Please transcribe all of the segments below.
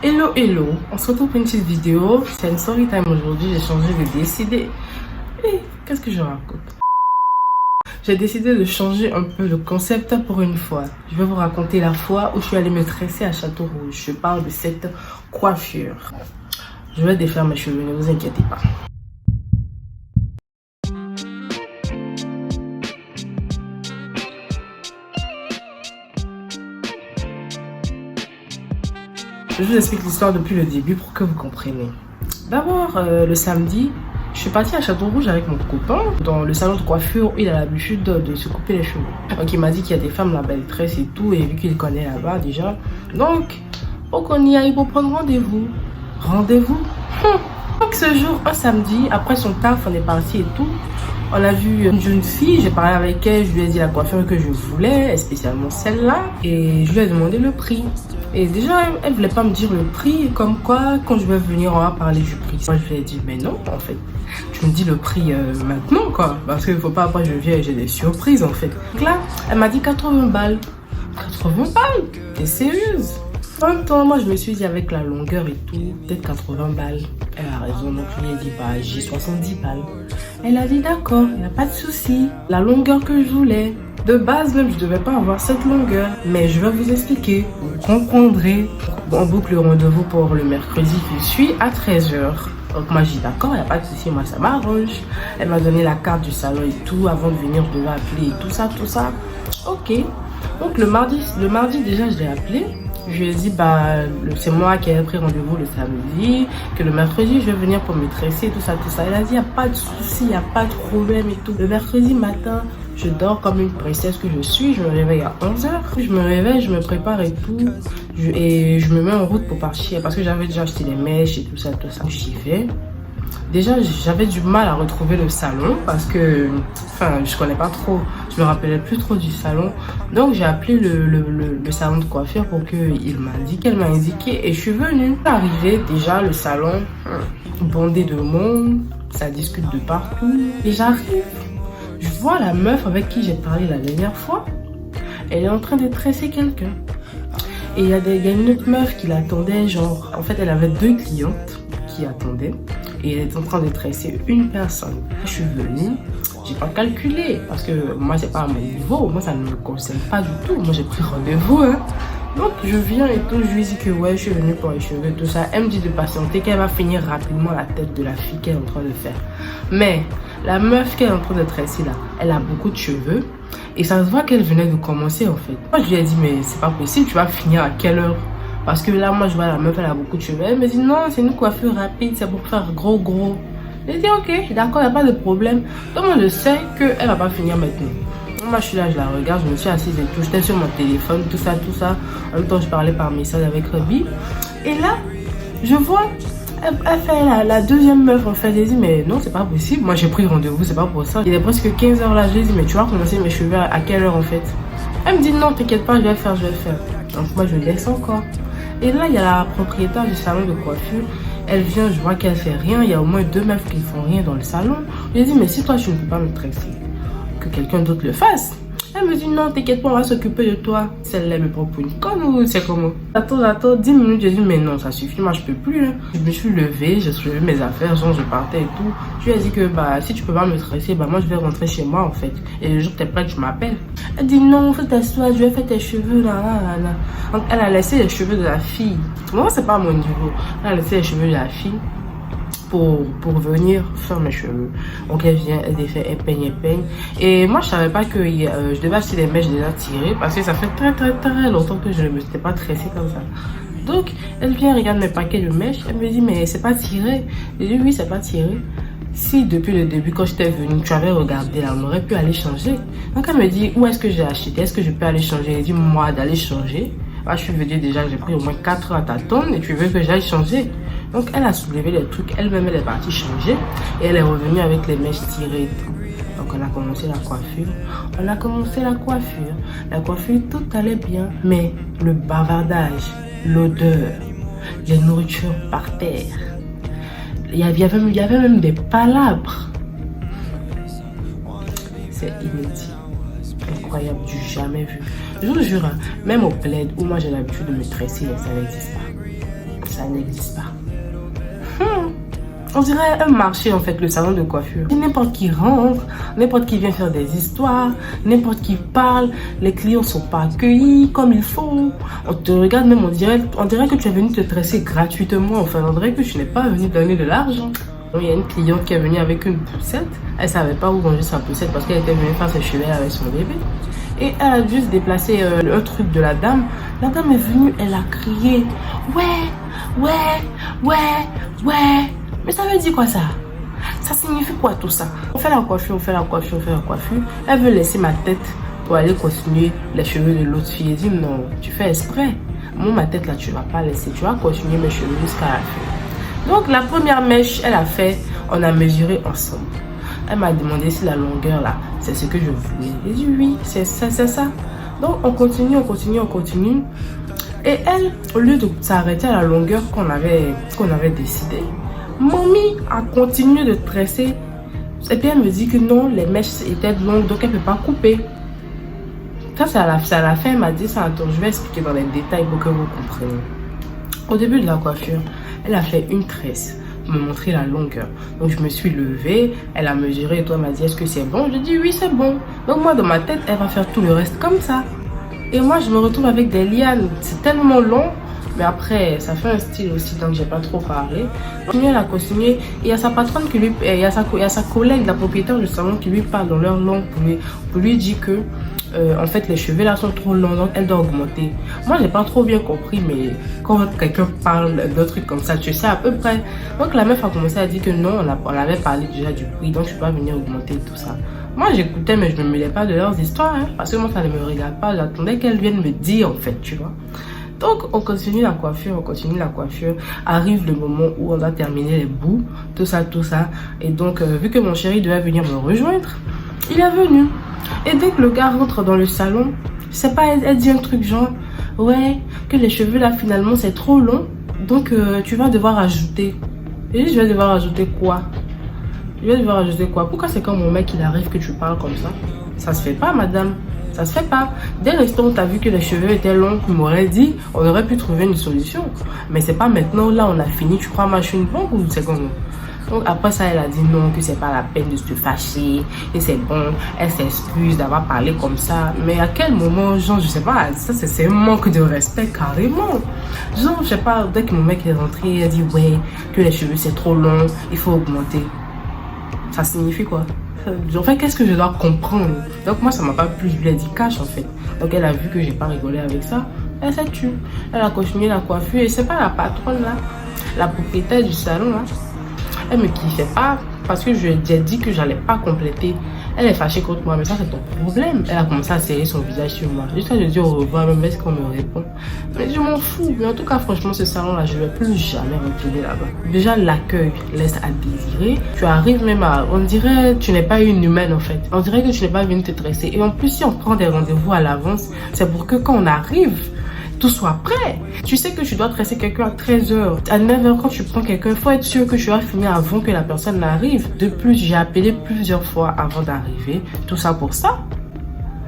Hello, hello, on se retrouve pour une petite vidéo. C'est une story time aujourd'hui, j'ai changé de décider. Qu'est-ce que je raconte? J'ai décidé de changer un peu le concept pour une fois. Je vais vous raconter la fois où je suis allée me tresser à Château-Rouge. Je parle de cette coiffure. Je vais défaire mes cheveux, ne vous inquiétez pas. Je vous explique l'histoire depuis le début pour que vous compreniez. D'abord, le samedi, je suis partie à Château-Rouge avec mon copain dans le salon de coiffure où il a l'habitude de se couper les cheveux. Donc il m'a dit qu'il y a des femmes là-bas, ils tressent et tout, et vu qu'il connaît là-bas déjà. Donc, pour qu'on y aille pour prendre rendez-vous. Rendez-vous. Donc ce jour, un samedi, après son taf, on est parti et tout. On a vu une jeune fille, j'ai parlé avec elle, je lui ai dit la coiffure que je voulais, spécialement celle-là, et je lui ai demandé le prix. Et déjà, elle voulait pas me dire le prix, comme quoi, quand je vais venir, on va parler du prix. Moi, je lui ai dit, mais non, en fait, tu me dis le prix maintenant, quoi, parce qu'il faut pas, après, je viens et j'ai des surprises, en fait. Donc là, elle m'a dit 80 balles. 80 balles? T'es sérieuse? En même temps, moi, je me suis dit, avec la longueur et tout, peut-être 80 balles. Elle a raison, donc je lui ai dit, bah, j'ai 70 balles. Elle a dit, d'accord, il n'y a pas de souci. La longueur que je voulais. De base, même, je ne devais pas avoir cette longueur. Mais je vais vous expliquer. Vous comprendrez. On boucle le rendez-vous pour le mercredi qui suit à 13 h. Donc moi, j'ai dit, d'accord, il n'y a pas de souci. Moi, ça m'arrange. Elle m'a donné la carte du salon et tout. Avant de venir, je devais appeler et tout ça, tout ça. Ok. Donc le mardi déjà, je l'ai appelé. Je lui ai dit, bah, c'est moi qui ai pris rendez-vous le samedi, que le mercredi, je vais venir pour me tresser, tout ça, tout ça. Elle a dit, il n'y a pas de souci, il n'y a pas de problème et tout. Le mercredi matin, je dors comme une princesse que je suis. Je me réveille à 11 h. Je me réveille, je me prépare et tout. Et je me mets en route pour partir parce que j'avais déjà acheté les mèches et tout ça, tout ça. J'y vais. Déjà, j'avais du mal à retrouver le salon parce que, enfin, je connais pas trop, je me rappelais plus trop du salon. Donc, j'ai appelé le salon de coiffure pour qu'il m'indique, elle m'a indiqué et je suis venue. Arrivé déjà, le salon, bondé de monde, ça discute de partout. Et j'arrive, je vois la meuf avec qui j'ai parlé la dernière fois, elle est en train de tresser quelqu'un. Et il y a une autre meuf qui l'attendait, genre, en fait, elle avait 2 clientes qui attendaient. Et elle est en train de tresser une personne. Je suis venue, j'ai pas calculé parce que moi c'est pas à mon niveau, moi ça ne me concerne pas du tout. Moi j'ai pris rendez-vous. Donc je viens et tout, je lui dis que ouais, je suis venue pour les cheveux, tout ça. Elle me dit de patienter, qu'elle va finir rapidement la tête de la fille qu'elle est en train de faire. Mais la meuf qu'elle est en train de tresser là, elle a beaucoup de cheveux et ça se voit qu'elle venait de commencer en fait. Moi je lui ai dit mais c'est pas possible, tu vas finir à quelle heure? Parce que là, moi, je vois la meuf, elle a beaucoup de cheveux. Elle me dit, non, c'est une coiffure rapide, c'est pour faire gros. J'ai dit, ok, d'accord, il n'y a pas de problème. Donc, moi, je sais qu'elle va pas finir maintenant. Moi, je suis là, je la regarde, je me suis assise et tout. J'étais sur mon téléphone, tout ça. En même temps, je parlais par message avec Ruby. Et là, je vois, elle fait la deuxième meuf, en fait. J'ai dit, mais non, c'est pas possible. Moi, j'ai pris rendez-vous, c'est pas pour ça. Il est presque 15 h là. Je lui ai dit, mais tu vas commencer mes cheveux à quelle heure, en fait? Elle me dit, non, t'inquiète pas, je vais faire. Donc, moi, je laisse encore. Et là, il y a la propriétaire du salon de coiffure. Elle vient, je vois qu'elle fait rien. Il y a au moins 2 meufs qui font rien dans le salon. Je lui ai dit, mais si toi, tu ne peux pas me tresser, que quelqu'un d'autre le fasse. Elle me dit, non, t'inquiète pas, on va s'occuper de toi. Celle-là me prend pour une conne ou c'est comment? Attends, 10 minutes. J'ai dit, mais non, ça suffit, moi, je peux plus. Je me suis levée, j'ai soulevé mes affaires, genre, je partais et tout. Je lui ai dit que, bah, si tu peux pas me tresser, bah, moi, je vais rentrer chez moi, en fait. Et le jour que t'es prête, tu m'appelles. Elle dit, non, fais t'asseoir, je vais faire tes cheveux, là. Donc, elle a laissé les cheveux de la fille. Moi, c'est pas à mon niveau. Elle a laissé les cheveux de la fille pour venir faire mes cheveux. Donc elle vient, elle défait, elle peigne. Et moi je savais pas que je devais acheter les mèches déjà tirées parce que ça fait très longtemps que je ne me suis pas tressée comme ça. Donc elle vient, regarde mes paquets de mèches, elle me dit mais c'est pas tiré. Je dis oui, c'est pas tiré. Si depuis le début quand j'étais venue tu avais regardé là, on aurait pu aller changer. Donc elle me dit où est-ce que j'ai acheté, est-ce que je peux aller changer? Elle dit moi d'aller changer. Là, je suis venue déjà, j'ai pris au moins 4 heures à t'attendre et tu veux que j'aille changer. Donc, elle a soulevé les trucs, elle-même, elle est partie changer et elle est revenue avec les mèches tirées et tout. Donc, on a commencé la coiffure. La coiffure, tout allait bien. Mais le bavardage, l'odeur, les nourritures par terre, il y avait même des palabres. C'est inédit. Incroyable, du jamais vu. Je vous jure, hein, même au plaid où moi j'ai l'habitude de me tresser, ça n'existe pas. Ça n'existe pas. On dirait un marché en fait, le salon de coiffure. N'importe qui rentre, n'importe qui vient faire des histoires, n'importe qui parle, les clients sont pas accueillis comme il faut. On te regarde même, on dirait que tu es venu te tresser gratuitement. Enfin, on dirait que tu n'es pas venu donner de l'argent. Il y a une cliente qui est venue avec une poussette. Elle savait pas où ranger sa poussette parce qu'elle était venue faire ses cheveux avec son bébé. Et elle a juste déplacé un truc de la dame. La dame est venue, elle a crié « Ouais, ouais, ouais, ouais ». Mais ça veut dire quoi ça? Ça signifie quoi tout ça? On fait la coiffure, on fait la coiffure, on fait la coiffure. Elle veut laisser ma tête pour aller continuer les cheveux de l'autre fille. Elle dit non, tu fais exprès. Moi, ma tête là, tu vas pas laisser. Tu vas continuer mes cheveux jusqu'à la fin. Donc la première mèche, elle a fait, on a mesuré ensemble. Elle m'a demandé si la longueur là, c'est ce que je voulais. J'ai dit oui, c'est ça, c'est ça. Donc on continue, on continue, on continue. Et elle, au lieu de s'arrêter à la longueur qu'on avait décidé, Mommy a continué de tresser. Et puis elle me dit que non, les mèches étaient longues, donc elle ne peut pas couper. Ça, c'est à la fin, elle m'a dit ça. Attends, je vais expliquer dans les détails pour que vous compreniez. Au début de la coiffure, elle a fait une tresse pour me montrer la longueur. Donc je me suis levée, elle a mesuré et toi elle m'a dit est-ce que c'est bon? Je dis oui, c'est bon. Donc moi dans ma tête, elle va faire tout le reste comme ça. Et moi je me retrouve avec des lianes. C'est tellement long. Mais après, ça fait un style aussi, donc j'ai pas trop parlé. Elle a continué. Et il y a sa patronne qui lui... Il y a sa collègue, la propriétaire du salon, qui lui parle dans leur langue pour lui dire que en fait, les cheveux là sont trop longs, donc elle doit augmenter. Moi, j'ai pas trop bien compris, mais quand quelqu'un parle d'un truc comme ça, tu sais à peu près. Donc la meuf a commencé à dire que non, on avait parlé déjà du prix, donc je peux pas venir augmenter tout ça. Moi, j'écoutais, mais je ne me mêlais pas de leurs histoires, hein, parce que moi, ça ne me regarde pas. J'attendais qu'elles viennent me dire, en fait, tu vois. Donc, on continue la coiffure, on continue la coiffure. Arrive le moment où on a terminé les bouts, tout ça, tout ça. Et donc, vu que mon chéri devait venir me rejoindre, il est venu. Et dès que le gars rentre dans le salon, c'est pas, elle dit un truc genre, ouais, que les cheveux là, finalement, c'est trop long. Donc, tu vas devoir ajouter. Et je vais devoir ajouter quoi? Je vais devoir ajouter quoi? Pourquoi c'est quand mon mec il arrive que tu parles comme ça? Ça se fait pas, madame. Ça se fait pas. Dès l'instant où tu as vu que les cheveux étaient longs, tu m'aurais dit, on aurait pu trouver une solution. Mais c'est pas maintenant, là on a fini, tu crois, moi je suis une bombe ou c'est comment? Donc après ça, elle a dit non, que c'est pas la peine de se fâcher, et c'est bon, elle s'excuse d'avoir parlé comme ça. Mais à quel moment, genre, je sais pas, ça c'est un manque de respect carrément. Genre, je sais pas, dès que mon mec est rentré, elle dit ouais, que les cheveux c'est trop long, il faut augmenter. Ça signifie quoi? En fait, qu'est-ce que je dois comprendre? Donc moi, ça m'a pas plu, je lui ai dit cash en fait. Donc elle a vu que j'ai pas rigolé avec ça, elle s'est tue. Elle a continué la coiffure et c'est pas la patronne là, la propriétaire du salon là. Elle me kiffait pas parce que je lui ai dit que j'allais pas compléter. Elle est fâchée contre moi, mais ça c'est ton problème. Elle a commencé à serrer son visage sur moi. Jusqu'à je dis au revoir, même est-ce qu'on me répond. Mais je m'en fous. Mais en tout cas, franchement, ce salon-là, je ne vais plus jamais retourner là-bas. Déjà, l'accueil laisse à désirer. Tu arrives même à... On dirait que tu n'es pas une humaine en fait. On dirait que tu n'es pas venu te tresser. Et en plus, si on prend des rendez-vous à l'avance, c'est pour que quand on arrive, tout soit prêt. Tu sais que tu dois tresser quelqu'un à 13h. À 9h, quand tu prends quelqu'un, il faut être sûr que tu vas finir avant que la personne n'arrive. De plus, j'ai appelé plusieurs fois avant d'arriver. Tout ça pour ça.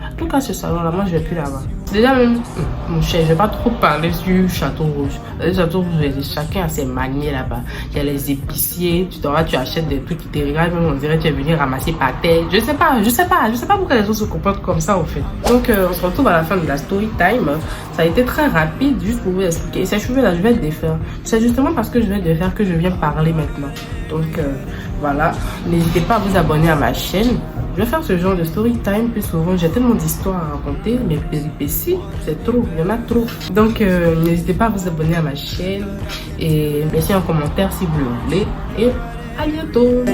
En tout cas, ce salon-là, moi, je vais plus là-bas. Déjà, même, mon cher, je vais pas trop parler du Château Rouge. Le Château Rouge, chacun a ses manières là-bas. Il y a les épiciers, tu achètes des trucs qui te regardent, même on dirait que tu es venu ramasser par terre. Je sais pas pourquoi les gens se comportent comme ça, en fait. Donc, on se retrouve à la fin de la story time. Ça a été très rapide, juste pour vous expliquer. Et ces cheveux-là, je vais les défaire. C'est justement parce que je vais les défaire que je viens parler maintenant. Donc, voilà. N'hésitez pas à vous abonner à ma chaîne. Je vais faire ce genre de story time plus souvent. J'ai tellement d'histoires à raconter, mes péripéties, c'est trop, il y en a trop. Donc n'hésitez pas à vous abonner à ma chaîne et laissez un commentaire si vous le voulez. Et à bientôt.